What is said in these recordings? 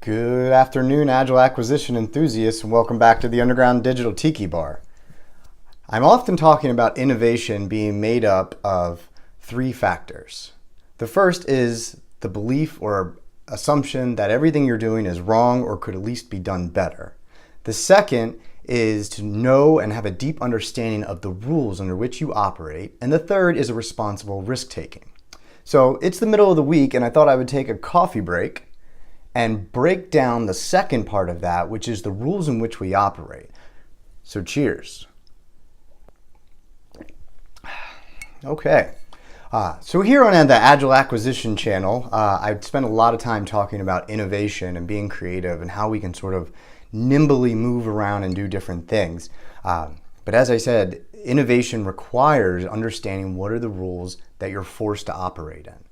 Good afternoon, Agile acquisition enthusiasts, and welcome back to the Underground Digital Tiki Bar. I'm often talking about innovation being made up of three factors. The first is the belief or assumption that everything you're doing is wrong or could at least be done better. The second is to know and have a deep understanding of the rules under which you operate. And the third is a responsible risk-taking. So it's the middle of the week, and I thought I would take a coffee break and break down the second part of that, which is the rules in which we operate. So cheers. Okay. So here on the Agile Acquisition channel, I've spent a lot of time talking about innovation and being creative and how we can sort of nimbly move around and do different things. But as I said, innovation requires understanding what are the rules that you're forced to operate in.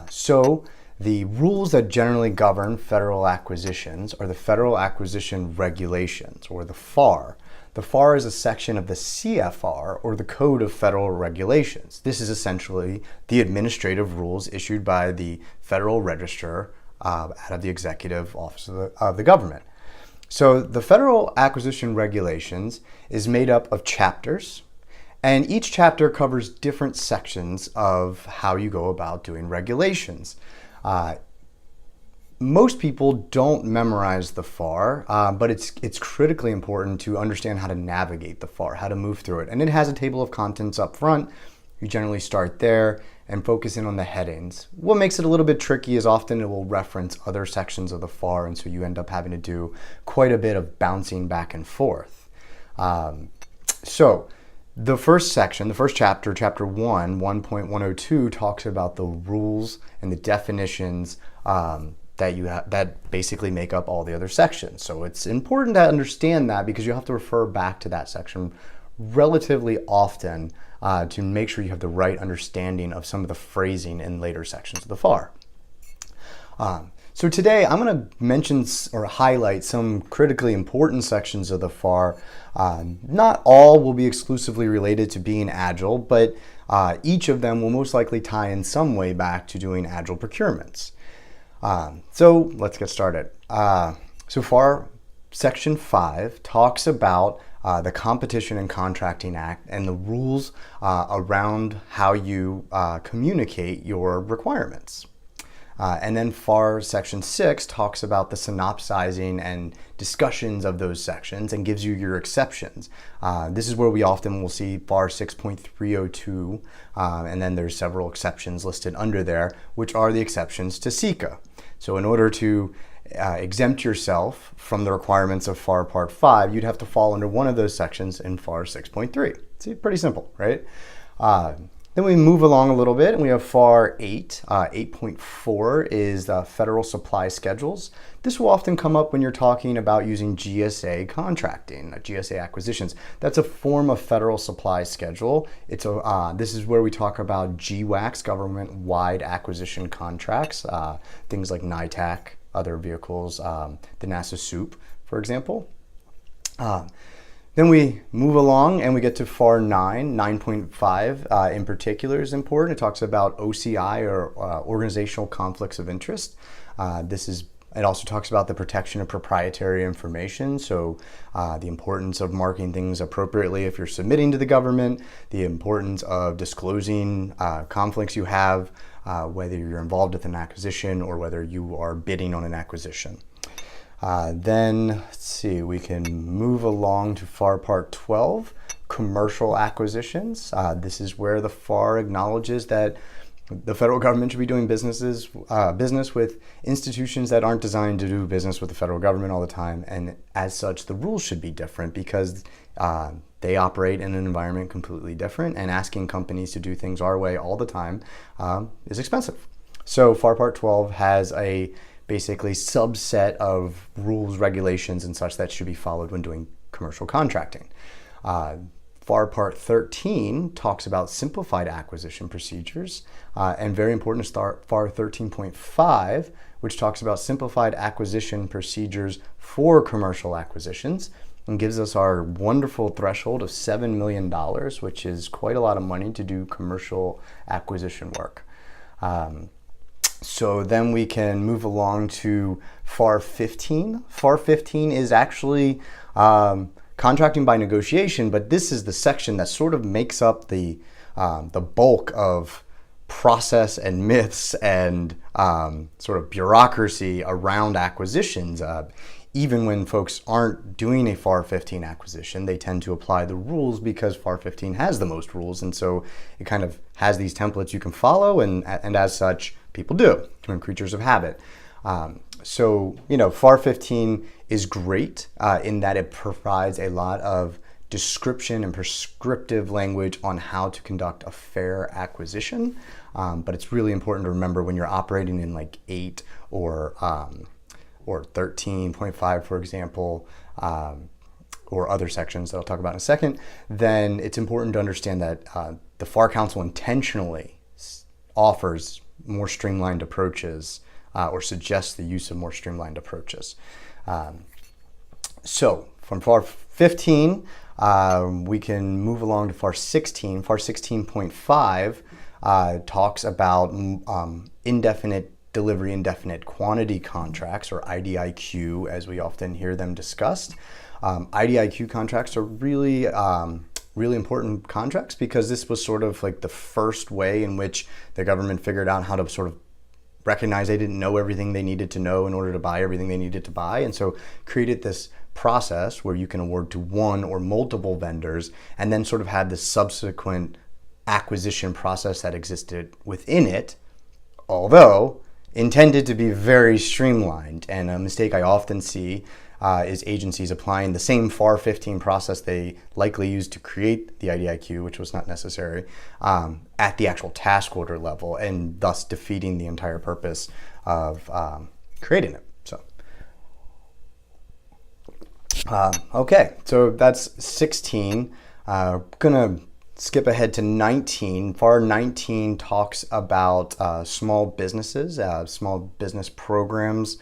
So the rules that generally govern federal acquisitions are the Federal Acquisition Regulations, or the FAR. The FAR is a section of the CFR, or the Code of Federal Regulations. This is essentially the administrative rules issued by the Federal Register out of the Executive Office of the government. So the Federal Acquisition Regulations is made up of chapters, and each chapter covers different sections of how you go about doing regulations. Most people don't memorize the FAR, but it's critically important to understand how to navigate the FAR, how to move through it. And it has a table of contents up front. You generally start there and focus in on the headings. What makes it a little bit tricky is often it will reference other sections of the FAR, and so you end up having to do quite a bit of bouncing back and forth. So the first section, the first chapter, chapter 1.102, talks about the rules and the definitions that basically make up all the other sections. So it's important to understand that because you have to refer back to that section relatively often to make sure you have the right understanding of some of the phrasing in later sections of the FAR. So today I'm going to mention or highlight some critically important sections of the FAR. Not all will be exclusively related to being Agile, but each of them will most likely tie in some way back to doing Agile procurements. So let's get started. So FAR Section 5 talks about the Competition and Contracting Act and the rules around how you communicate your requirements. And then FAR Section 6 talks about the synopsizing and discussions of those sections and gives you your exceptions. This is where we often will see FAR 6.302, and then there's several exceptions listed under there, which are the exceptions to SECA. So in order to exempt yourself from the requirements of FAR Part 5, you'd have to fall under one of those sections in FAR 6.3. See, pretty simple, right? Then we move along a little bit and we have FAR 8. 8.4 is Federal Supply Schedules. This will often come up when you're talking about using GSA contracting, GSA acquisitions. That's a form of Federal Supply Schedule. This is where we talk about GWACs, government-wide acquisition contracts, things like NITAC, other vehicles, the NASA SOUP, for example. Then we move along and we get to FAR 9. 9.5 in particular is important. It talks about OCI, or organizational conflicts of interest. It also talks about the protection of proprietary information, so the importance of marking things appropriately if you're submitting to the government, the importance of disclosing conflicts you have, whether you're involved with an acquisition or whether you are bidding on an acquisition. Then, let's see, we can move along to FAR Part 12, commercial acquisitions. This is where the FAR acknowledges that the federal government should be doing business with institutions that aren't designed to do business with the federal government all the time, and as such, the rules should be different because they operate in an environment completely different, and asking companies to do things our way all the time is expensive. So FAR Part 12 has a basically subset of rules, regulations, and such that should be followed when doing commercial contracting. FAR Part 13 talks about simplified acquisition procedures, and very important to start FAR 13.5, which talks about simplified acquisition procedures for commercial acquisitions, and gives us our wonderful threshold of $7 million, which is quite a lot of money to do commercial acquisition work. So then we can move along to FAR 15. FAR 15 is actually contracting by negotiation, but this is the section that sort of makes up the bulk of process and myths and sort of bureaucracy around acquisitions. Even when folks aren't doing a FAR 15 acquisition, they tend to apply the rules because FAR 15 has the most rules, and so it kind of has these templates you can follow, and as such, people do. Human creatures of habit. So, FAR 15 is great in that it provides a lot of description and prescriptive language on how to conduct a fair acquisition. But it's really important to remember when you're operating in like 8 or 13.5, for example, or other sections that I'll talk about in a second, then it's important to understand that the FAR Council intentionally offers more streamlined approaches or suggests the use of more streamlined approaches. So from FAR 15, we can move along to FAR 16. FAR 16.5 talks about indefinite delivery, indefinite quantity contracts, or IDIQ, as we often hear them discussed. IDIQ contracts are really important contracts because this was sort of like the first way in which the government figured out how to sort of recognize they didn't know everything they needed to know in order to buy everything they needed to buy, and so created this process where you can award to one or multiple vendors and then sort of had this subsequent acquisition process that existed within it, although intended to be very streamlined. And a mistake I often see is agencies applying the same FAR 15 process they likely used to create the IDIQ, which was not necessary, at the actual task order level, and thus defeating the entire purpose of creating it. So, okay, so that's 16. Gonna skip ahead to 19. FAR 19 talks about small businesses, small business programs.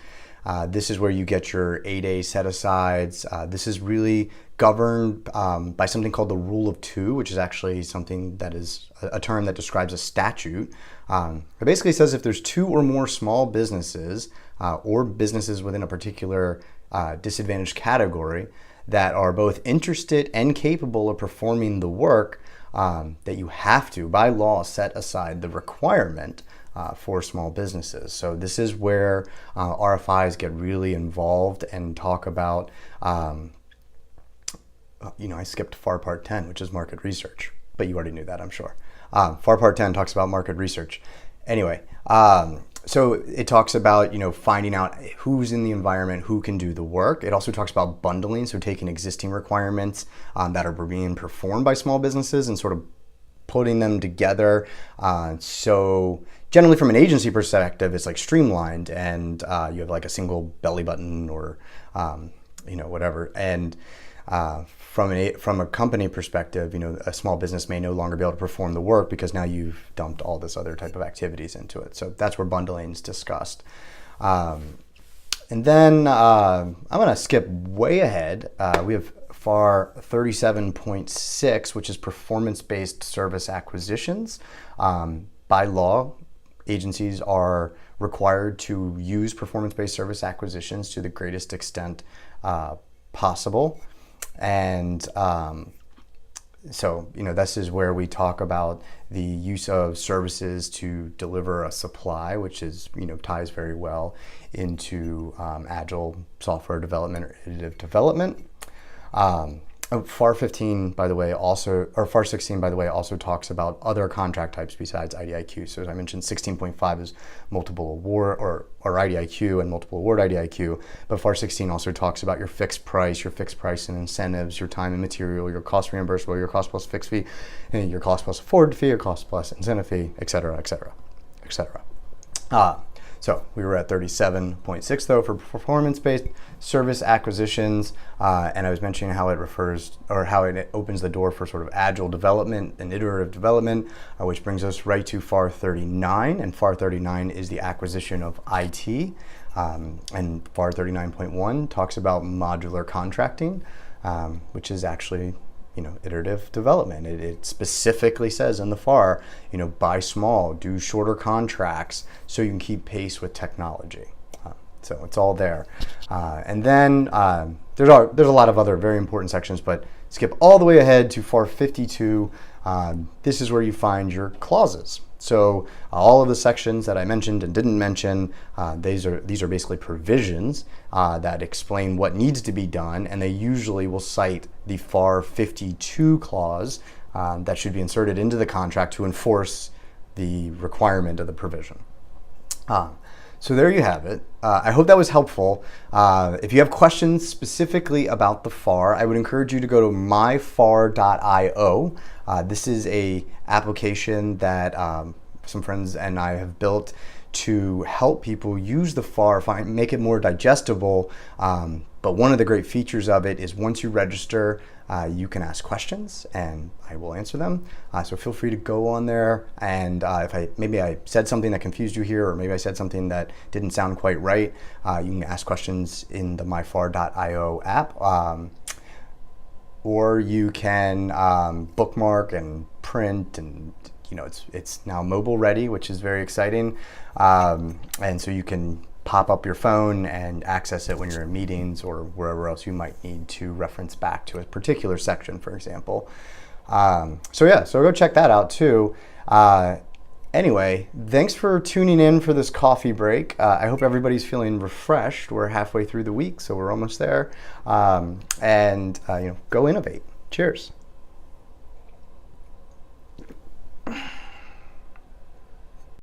This is where you get your 8A set-asides. This is really governed by something called the Rule of Two, which is actually something that is a term that describes a statute. It basically says if there's 2 or more small businesses or businesses within a particular disadvantaged category that are both interested and capable of performing the work, that you have to, by law, set aside the requirement for small businesses. So this is where RFIs get really involved and talk about, I skipped FAR Part 10, which is market research, but you already knew that, I'm sure. FAR Part 10 talks about market research. Anyway, so it talks about, finding out who's in the environment, who can do the work. It also talks about bundling, so taking existing requirements that are being performed by small businesses and sort of putting them together. So generally from an agency perspective, it's like streamlined, and you have like a single belly button or, whatever. And from a company perspective, a small business may no longer be able to perform the work because now you've dumped all this other type of activities into it. So that's where bundling is discussed. And then I'm going to skip way ahead. We have FAR 37.6, which is performance-based service acquisitions. By law, agencies are required to use performance-based service acquisitions to the greatest extent possible. And so, this is where we talk about the use of services to deliver a supply, which is, ties very well into Agile software development or iterative development. FAR 15, by the way, or FAR 16, by the way, also talks about other contract types besides IDIQ. So as I mentioned, 16.5 is multiple award or IDIQ and multiple award IDIQ, but FAR 16 also talks about your fixed price and incentives, your time and material, your cost reimbursable, your cost plus fixed fee, and your cost plus forward fee, your cost plus incentive fee, et cetera, et cetera, et cetera. So we were at 37.6 though for performance-based service acquisitions, and I was mentioning how it opens the door for sort of agile development and iterative development, which brings us right to FAR 39, and FAR 39 is the acquisition of IT, and FAR 39.1 talks about modular contracting, which is actually iterative development. It specifically says in the FAR, buy small, do shorter contracts so you can keep pace with technology. So it's all there. And then there's a lot of other very important sections, but skip all the way ahead to FAR 52. This is where you find your clauses. So all of the sections that I mentioned and didn't mention, these are basically provisions that explain what needs to be done, and they usually will cite the FAR 52 clause that should be inserted into the contract to enforce the requirement of the provision. So there you have it. I hope that was helpful. If you have questions specifically about the FAR, I would encourage you to go to myfar.io. This is a application that some friends and I have built to help people use the FAR, make it more digestible. But one of the great features of it is once you register, you can ask questions and I will answer them. So feel free to go on there, and if maybe I said something that confused you here, or maybe I said something that didn't sound quite right, you can ask questions in the myfar.io app, or you can bookmark and print, and it's now mobile ready, which is very exciting, and so you can pop up your phone and access it when you're in meetings or wherever else you might need to reference back to a particular section, for example. So go check that out too. Anyway, thanks for tuning in for this coffee break. I hope everybody's feeling refreshed. We're halfway through the week, so we're almost there. Go innovate. Cheers.